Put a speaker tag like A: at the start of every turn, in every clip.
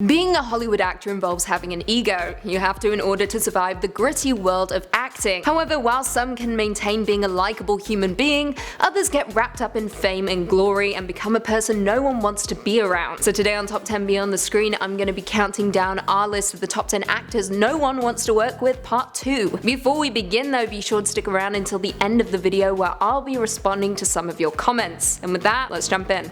A: Being a Hollywood actor involves having an ego. You have to in order to survive the gritty world of acting. However, while some can maintain being a likable human being, others get wrapped up in fame and glory and become a person no one wants to be around. So today on Top 10 Beyond the Screen, I'm going to be counting down our list of the top 10 actors no one wants to work with part 2. Before we begin though, be sure to stick around until the end of the video where I'll be responding to some of your comments. And with that, let's jump in.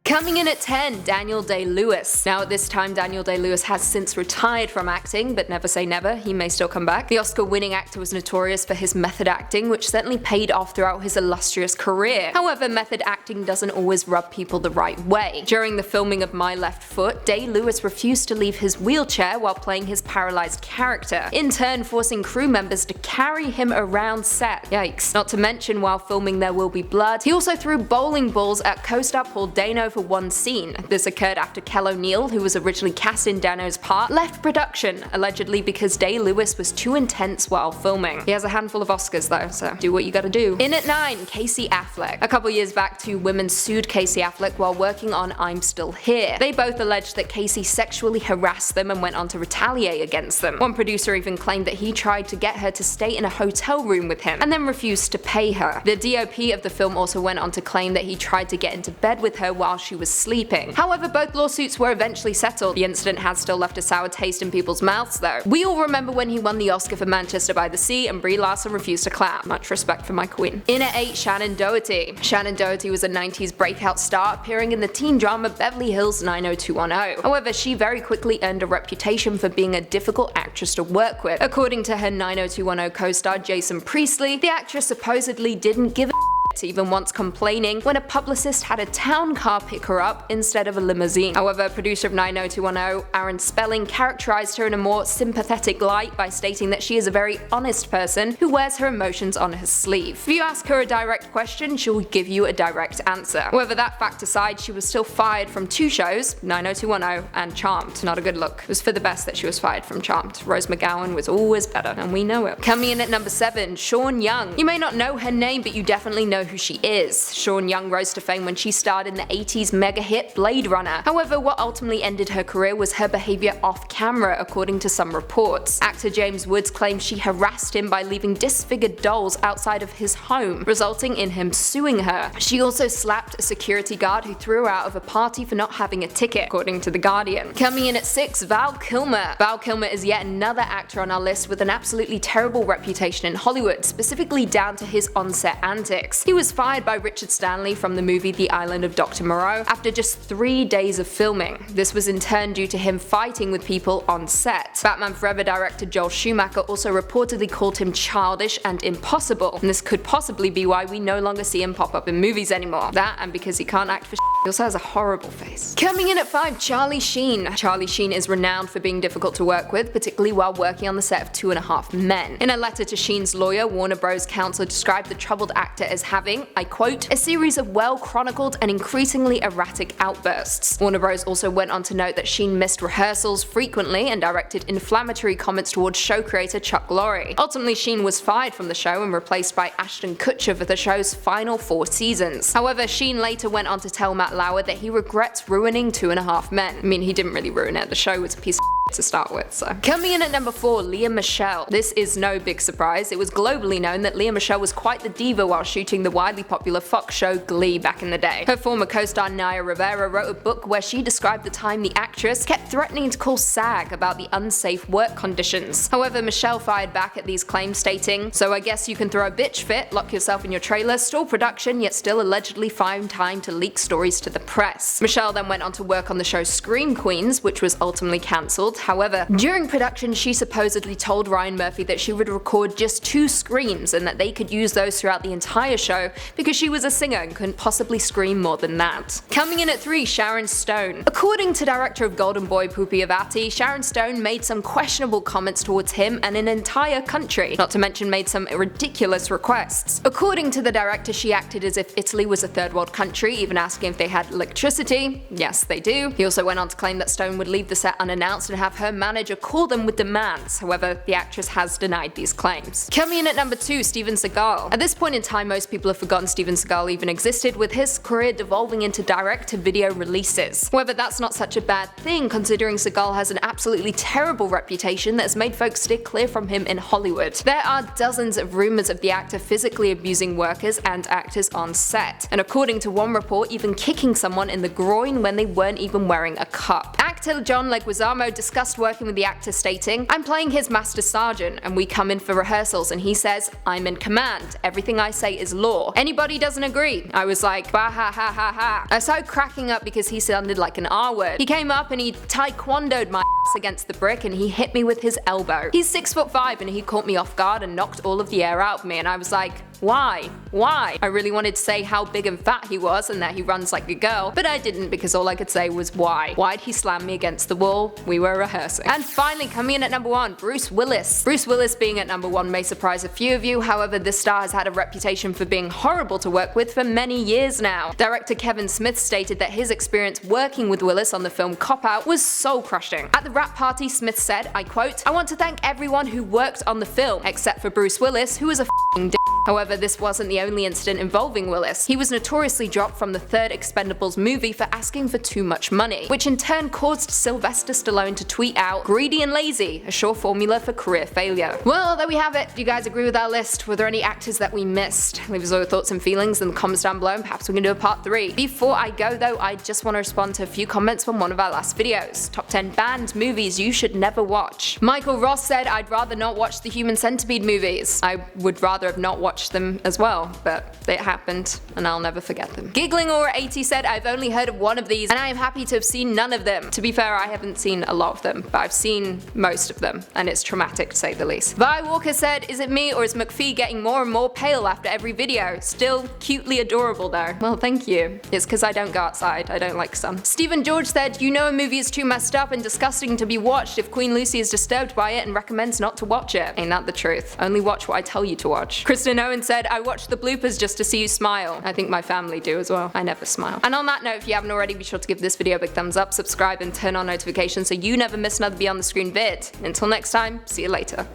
A: Coming in at 10, Daniel Day-Lewis. Now at this time, Daniel Day-Lewis has since retired from acting, but never say never, he may still come back. The Oscar-winning actor was notorious for his method acting, which certainly paid off throughout his illustrious career. However, method acting doesn't always rub people the right way. During the filming of My Left Foot, Day-Lewis refused to leave his wheelchair while playing his paralyzed character, in turn forcing crew members to carry him around set. Yikes. Not to mention, while filming There Will Be Blood, he also threw bowling balls at co-star Paul Dano for one scene. This occurred after Kel O'Neill, who was originally cast in Dano's part, left production, allegedly because Day-Lewis was too intense while filming. He has a handful of Oscars though, so do what you gotta do. In at 9, Casey Affleck. A couple years back, 2 women sued Casey Affleck while working on I'm Still Here. They both alleged that Casey sexually harassed them and went on to retaliate against them. One producer even claimed that he tried to get her to stay in a hotel room with him and then refused to pay her. The DOP of the film also went on to claim that he tried to get into bed with her while she was sleeping. However, both lawsuits were eventually settled. The incident has still left a sour taste in people's mouths though. We all remember when he won the Oscar for Manchester by the Sea and Brie Larson refused to clap. Much respect for my queen. In at 8, Shannon Doherty. Shannon Doherty was a 90s breakout star appearing in the teen drama Beverly Hills 90210. However, she very quickly earned a reputation for being a difficult actress to work with. According to her 90210 co-star Jason Priestley, the actress supposedly didn't give a even once complaining when a publicist had a town car pick her up instead of a limousine. However, producer of 90210, Aaron Spelling, characterized her in a more sympathetic light by stating that she is a very honest person who wears her emotions on her sleeve. If you ask her a direct question, she will give you a direct answer. However, that fact aside, she was still fired from 2 shows, 90210 and Charmed. Not a good look. It was for the best that she was fired from Charmed. Rose McGowan was always better, and we know it. Coming in at number 7, Sean Young. You may not know her name, but you definitely know who she is. Sean Young rose to fame when she starred in the 80s mega hit Blade Runner. However, what ultimately ended her career was her behavior off camera, according to some reports. Actor James Woods claimed she harassed him by leaving disfigured dolls outside of his home, resulting in him suing her. She also slapped a security guard who threw her out of a party for not having a ticket, according to The Guardian. Coming in at 6, Val Kilmer. Val Kilmer is yet another actor on our list with an absolutely terrible reputation in Hollywood, specifically down to his on-set antics. He was fired by Richard Stanley from the movie The Island of Dr. Moreau after just 3 days of filming. This was in turn due to him fighting with people on set. Batman Forever director Joel Schumacher also reportedly called him childish and impossible, and this could possibly be why we no longer see him pop up in movies anymore. That and because he can't act for he also has a horrible face. Coming in at 5, Charlie Sheen. Charlie Sheen is renowned for being difficult to work with, particularly while working on the set of 2.5 Men. In a letter to Sheen's lawyer, Warner Bros. Counsel described the troubled actor as having, I quote, a series of well-chronicled and increasingly erratic outbursts. Warner Bros. Also went on to note that Sheen missed rehearsals frequently and directed inflammatory comments towards show creator Chuck Lorre. Ultimately, Sheen was fired from the show and replaced by Ashton Kutcher for the show's final 4 seasons. However, Sheen later went on to tell Matt Lauer that he regrets ruining 2.5 Men. I mean, he didn't really ruin it, the show was a piece of to start with, so. Coming in at number 4, Lea Michele. This is no big surprise. It was globally known that Lea Michele was quite the diva while shooting the widely popular Fox show Glee back in the day. Her former co-star Naya Rivera wrote a book where she described the time the actress kept threatening to call SAG about the unsafe work conditions. However, Michele fired back at these claims, stating, "So I guess you can throw a bitch fit, lock yourself in your trailer, stall production, yet still allegedly find time to leak stories to the press." Michele then went on to work on the show Scream Queens, which was ultimately cancelled. However, during production she supposedly told Ryan Murphy that she would record just 2 screams and that they could use those throughout the entire show because she was a singer and couldn't possibly scream more than that. Coming in at 3, Sharon Stone. According to director of Golden Boy Pupi Avati, Sharon Stone made some questionable comments towards him and an entire country, not to mention made some ridiculous requests. According to the director, she acted as if Italy was a third world country, even asking if they had electricity. Yes, they do. He also went on to claim that Stone would leave the set unannounced and have have her manager call them with demands. However, the actress has denied these claims. Coming in at number 2, Steven Seagal. At this point in time, most people have forgotten Steven Seagal even existed, with his career devolving into direct-to-video releases. However, that's not such a bad thing, considering Seagal has an absolutely terrible reputation that has made folks steer clear from him in Hollywood. There are dozens of rumors of the actor physically abusing workers and actors on set, and according to one report, even kicking someone in the groin when they weren't even wearing a cup. Actor John Leguizamo discussed working with the actor, stating, "I'm playing his master sergeant, and we come in for rehearsals and he says, 'I'm in command. Everything I say is law. Anybody doesn't agree?' I was like, bah ha ha ha ha." I started cracking up because he sounded like an R word. He came up and he taekwondo'd my ass against the brick and he hit me with his elbow. He's 6'5" and he caught me off guard and knocked all of the air out of me, and I was like, why? Why? I really wanted to say how big and fat he was and that he runs like a girl, but I didn't, because all I could say was why. Why'd he slam me against the wall? We were rehearsing. And finally, coming in at number 1, Bruce Willis. Bruce Willis being at number 1 may surprise a few of you, however this star has had a reputation for being horrible to work with for many years now. Director Kevin Smith stated that his experience working with Willis on the film Cop Out was soul crushing. At the wrap party, Smith said, I quote, "I want to thank everyone who worked on the film, except for Bruce Willis, who was a f***ing d***." However, this wasn't the only incident involving Willis. He was notoriously dropped from the third Expendables movie for asking for too much money, which in turn caused Sylvester Stallone to tweet out, "Greedy and lazy, a sure formula for career failure." Well, there we have it. Do you guys agree with our list? Were there any actors that we missed? Leave us all your thoughts and feelings in the comments down below, and perhaps we can do a part 3. Before I go though, I just want to respond to a few comments from one of our last videos. Top 10 banned movies you should never watch. Michael Ross said, "I'd rather not watch the Human Centipede movies. I would rather have not watched them as well, but it happened and I'll never forget them." Giggling Aura 80 said, "I've only heard of one of these and I am happy to have seen none of them." To be fair, I haven't seen a lot of them, but I've seen most of them and it's traumatic to say the least. Vi Walker said, "Is it me or is McPhee getting more and more pale after every video? Still cutely adorable though." Well, thank you. It's because I don't go outside. I don't like sun. Stephen George said, "You know a movie is too messed up and disgusting to be watched if Queen Lucy is disturbed by it and recommends not to watch it." Ain't that the truth? Only watch what I tell you to watch. Kristen Owen said, "I watched the bloopers just to see you smile." I think my family do as well. I never smile. And on that note, if you haven't already, be sure to give this video a big thumbs up, subscribe, and turn on notifications so you never miss another Beyond the Screen vid. Until next time, see you later.